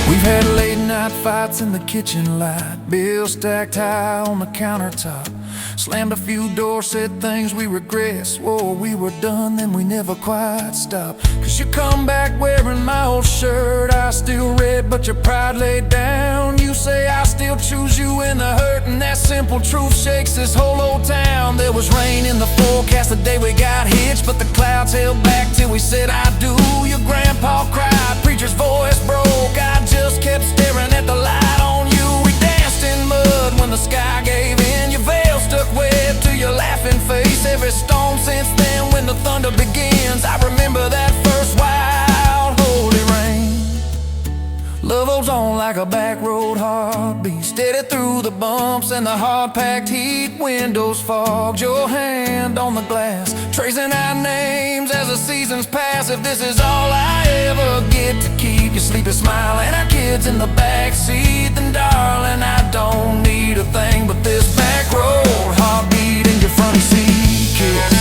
We've had late night fights in the kitchen light, bills stacked high on the countertop, slammed a few doors, said things we regret, swore we were done, then we never quite stopped. Cause you come back wearing my old shirt, I still red but your pride laid down. You say I still choose you in the hurt, and that simple truth shakes this whole old town. There was rain in the forecast the day we got hitched, but the clouds held back till we said I do. Your grandpa cried, preacher's voice broke, I just kept staring at the light on you. We danced in mud when the sky gave in, your veil stuck wet to your laughing face. Every storm since then when the thunder begins, I remember that first wild holy rain. Love holds on like a back road heartbeat, steady through the bumps and the hard-packed heat. Windows fogged, your hand on the glass, tracing our names as the seasons pass. If this is all I ever get to keep you sleeping, smiling, our kids in the backseat, then darling, I don't need a thing but this back road heartbeat in your front seat kiss.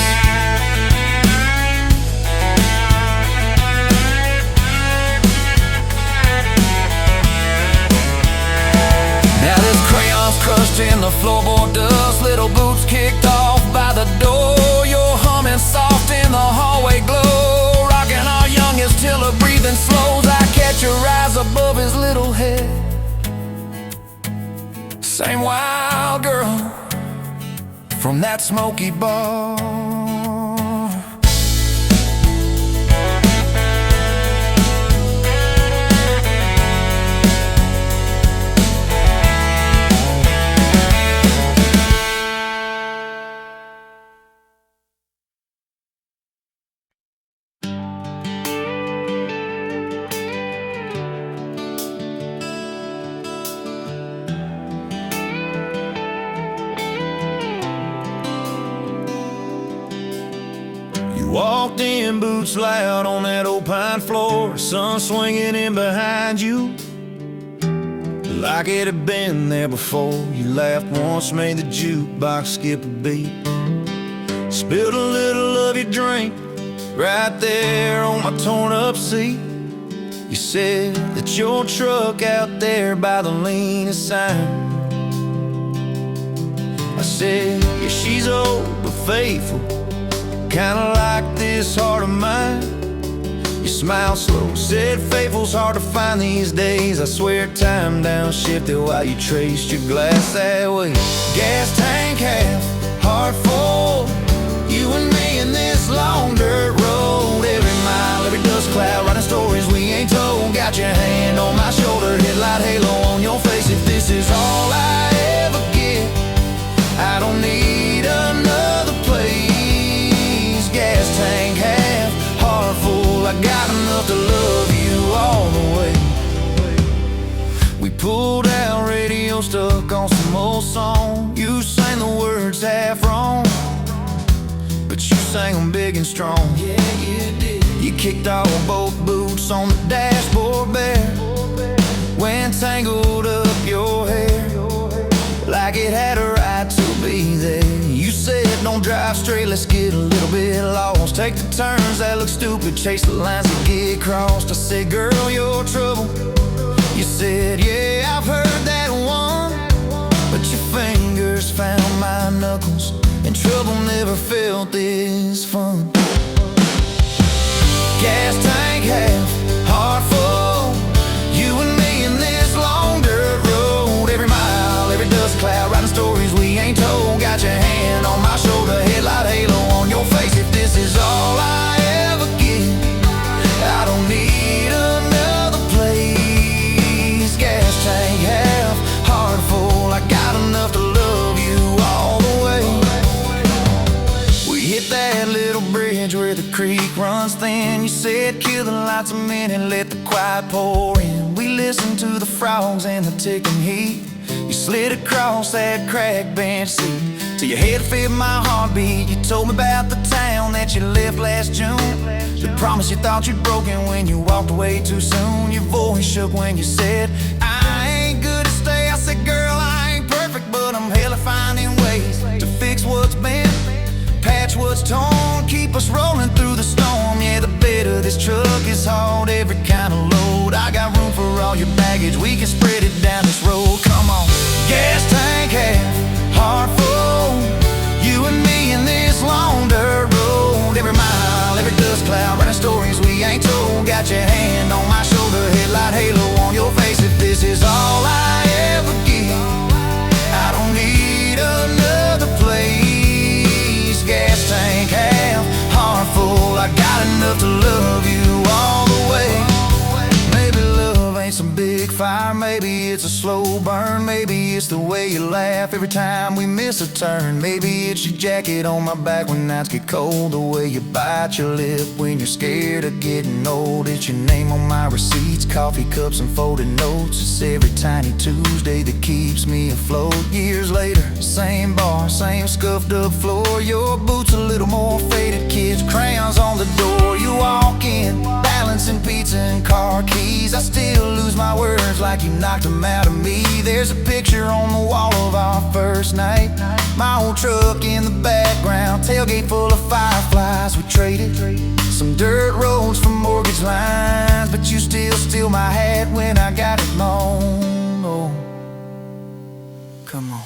Now this crayon's crushed in the floorboard dust, little boots kicked off by the door. You're humming soft in the hallway glow, rocking our youngest till her breathing slows. I catch your eyes above his little head, same wild girl from that smoky bar. Walked in, boots loud on that old pine floor, sun swinging in behind you like it had been there before. You laughed once, made the jukebox skip a beat, spilled a little of your drink right there on my torn up seat. You said that your truck out there by the leanest sign. I said, yeah, she's old but faithful, kinda like this heart of mine. You smiled slow, said faithful's hard to find these days. I swear time downshifted while you traced your glass that way. Gas tank half, heart full, you and me in this long dirt road. Every mile, every dust cloud, writing stories we ain't told. Got your hand on my shoulder, headlight halo on your face. If this is all I ever get, I don't need another place. Gas tank half, heart full, I got enough to love you all the way. We pulled out, radio stuck on some old song. You sang the words half wrong, but you sang them big and strong. Yeah, you did. You kicked off both boots on the dashboard bare, when tangled up your hair like it had a right to be there. You said don't drive straight, let's get a little bit lost, take the turns that look stupid, chase the lines that get crossed. I said, girl, you're trouble. You said, yeah, I've heard that one, but your fingers found my knuckles, and trouble never felt this fun. Gas tank half, heart full, you and me in this long dirt road. Every mile, every dust cloud, writing stories we ain't told. Got your hand on my shoulder, headlight halo on your face. If this is all first thing you said. Kill the lights a minute, let the quiet pour in. We listened to the frogs and the ticking heat. You slid across that cracked bench seat till your head fit my heartbeat. You told me about the town that you left last June, the promise you thought you'd broken when you walked away too soon. Your voice shook when you said, I ain't good to stay. I said, girl, I ain't perfect, but I'm hella finding ways to fix what's bent, patch what's torn, keep us rolling through the storm. Yeah, the bed of this truck is hauled every kind of load. I got room for all your baggage, we can spread it down this road. Come on, gas tank half, heart full, you and me in this long dirt road. Every mile, every dust cloud, writing stories we ain't told. Got your hand on my shoulder, headlight halo on your face. If this is all I ever give, I don't need another place. Gas tank half, heart full, I got enough to love you all the way. Maybe love ain't some big fire, maybe it's a slow burn. Maybe it's the way you laugh every time we miss a turn. Maybe it's your jacket on my back when nights get cold, the way you bite your lip when you're scared of getting old. It's your name on my receipts, coffee cups and folded notes. It's every tiny Tuesday that keeps me afloat. Years later, same bar, same scuffed up floor. Your boots a little more faded, kids' crayons on the door. You walk in, balancing pizza and car keys. I still lose my words like you knocked them out of me. There's a picture on the wall of our first night, my old truck in the background, tailgate full of fireflies. We traded some dirt roads for mortgage lines, but you still steal my hat when I got it loaned. Oh, come on.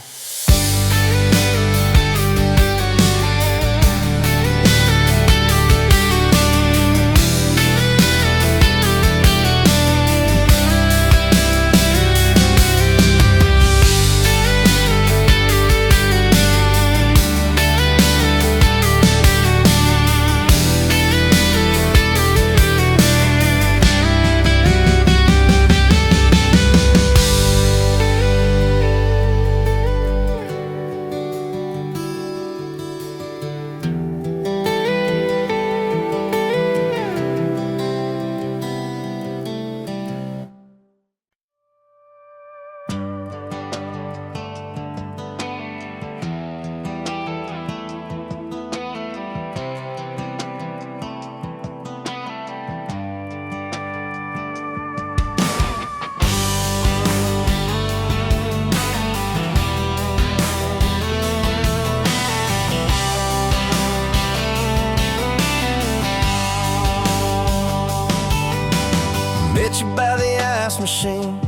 Met you by the ice machine,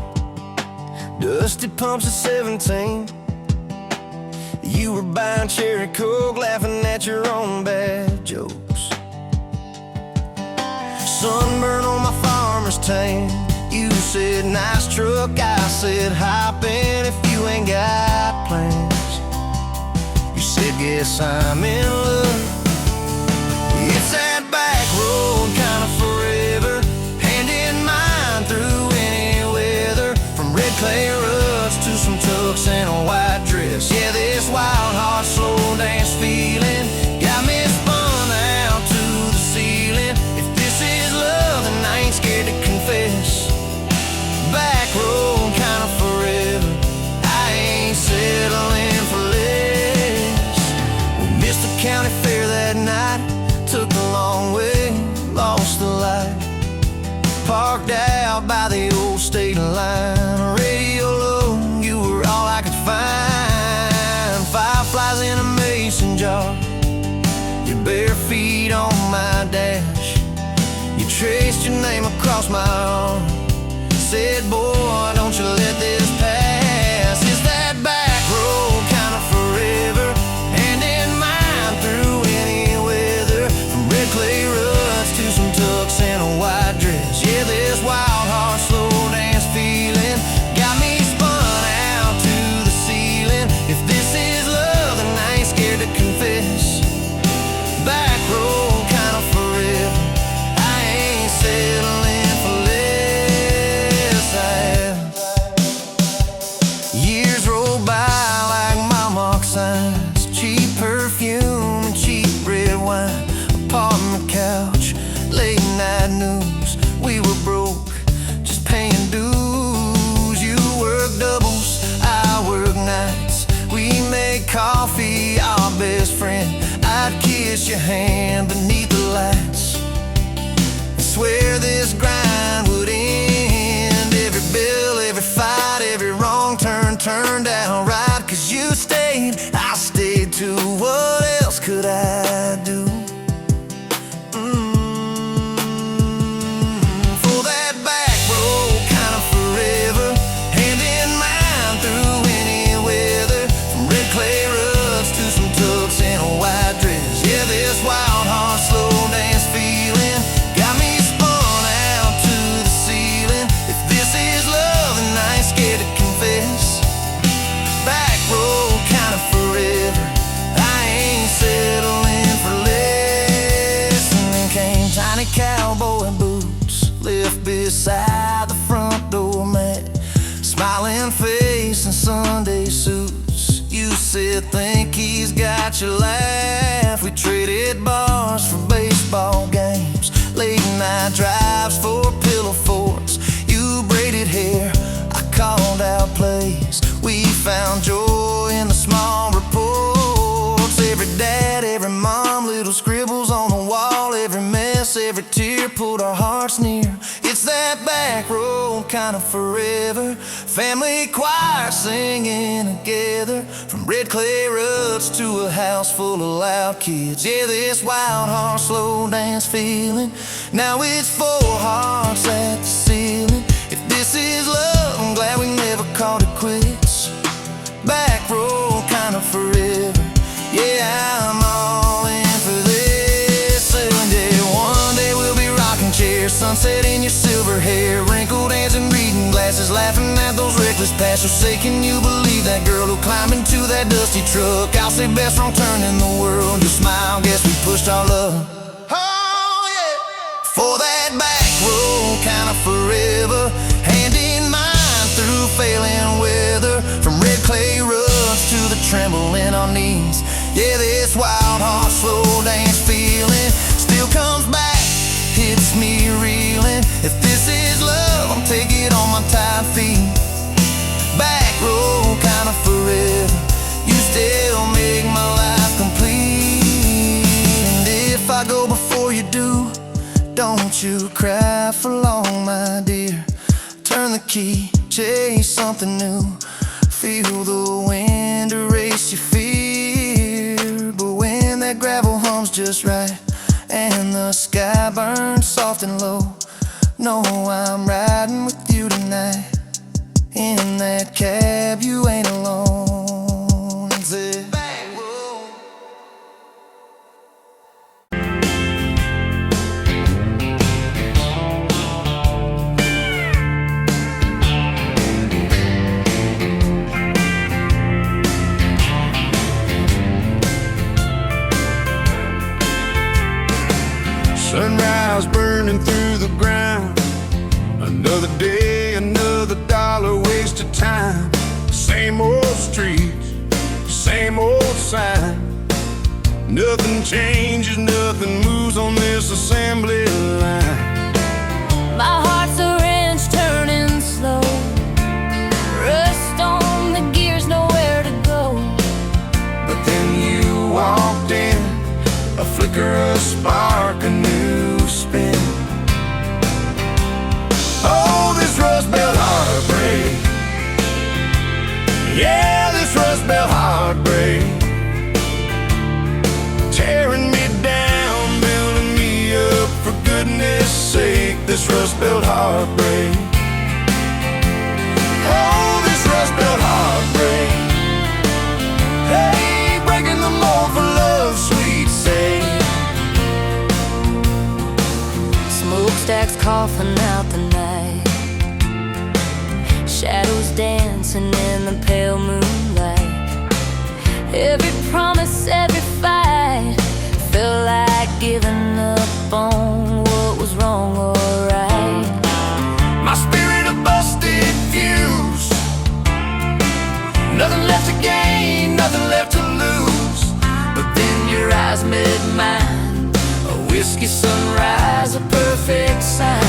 dusty pumps at 17. You were buying cherry coke, laughing at your own bad jokes. Sunburn on my farmer's tan. You said nice truck, I said hop in if you ain't got plans. You said guess I'm in love. It's that back road kind of forever, hand in mine through any weather. From red clay ruts to some tucks and a white dress. Yeah, this wild heart slow dance feeling got me spun out to the ceiling. If this is love, then I ain't scared to confess. Back road kind of forever, I ain't settling for less. We missed the county fair that night, took the long way, lost the light. Parked out by the old state line, radio low, you were all I could find. Fireflies in a mason jar, your bare feet on my dash. You traced your name across my arm, said, boy, don't you let this pass. It's that back road kind of forever, hand in mine through any weather. From red clay ruts to some tucks and a white dress. Yeah, this wild heart slow dance feeling got me spun out to the ceiling. If this is love, then I ain't scared to confess. Back road kind of forever, I ain't settling for less. coffee, our best friend. I'd kiss your hand beneath the lights and swear this grind would end. Every bill, every fight, every wrong turn turned out right. 'Cause you stayed, I stayed too. What else could I do? For that back road kind of forever, hand in mine through any weather. From red clay rugs to some tux and a white dress. Yeah, this wild heart slow dance feeling got me spun out to the ceiling. If this is love, then I ain't scared to confess. Back road kind of forever, I ain't settling for less. And then came tiny cowboy boots, left beside the front door mat. Smiling face and Sunday suits. You said, think he's got your laugh. We traded bars for baseball games, late night drives for pillow forts. You braided hair, I called out plays. We found joy in the small reports. Every dad, every mom, little scribbles on the wall. Every mess, every tear pulled our hearts near. It's that back road kind of forever. Family choir singing together. From red clay rugs to a house full of loud kids. Yeah, this wild heart slow dance feeling. Now it's 4 hearts at the ceiling. If this is love, I'm glad we never called it quits. Back road kind of forever. Yeah, I'm all in for this. And yeah, one day we'll be rocking chairs, sunset in your silver hair, wrinkled hands and reading glasses, laughing at those reckless past. So say, can you believe that girl who climbed into that dusty truck? I'll say best wrong turn in the world. You smile, guess we pushed our luck. Oh yeah, for that back road kind of forever, hand in mine through failing weather. From red clay rugs to the tremble in our knees. Yeah, this wild heart slow dance feeling still comes back, hits me reeling. If this is love, I'll take it on my tired feet. Back road kind of forever, you still make my life complete. And if I go before you do, don't you cry for long, my dear. Turn the key, chase something new. Feel the wind erase your fear. But when that gravel hums just right and the sky burns soft and low, know I'm riding with you tonight. In that cab, you ain't alone. It's a back road. Sunrise burning through the ground. Another day, another dollar wasted time. Same old streets, same old sign. Nothing changes, nothing moves on this assembly line. My heart's a wrench turning slow, rust on the gears, nowhere to go. But then you walked in, a flicker, a spark, a new spin. Oh, this rust belt heartbreak. Yeah, this rust belt heartbreak. Tearing me down, building me up, for goodness sake, this rust belt heartbreak. Oh, this rust belt heartbreak. Hey, breaking the mold for love's sweet sake. Smokestacks coughing out the night, shadows dancing in the pale moonlight. Every promise, every fight felt like giving up on what was wrong or right. My spirit a busted fuse, nothing left to gain, nothing left to lose. But then your eyes met mine, a whiskey sunrise, a perfect sign.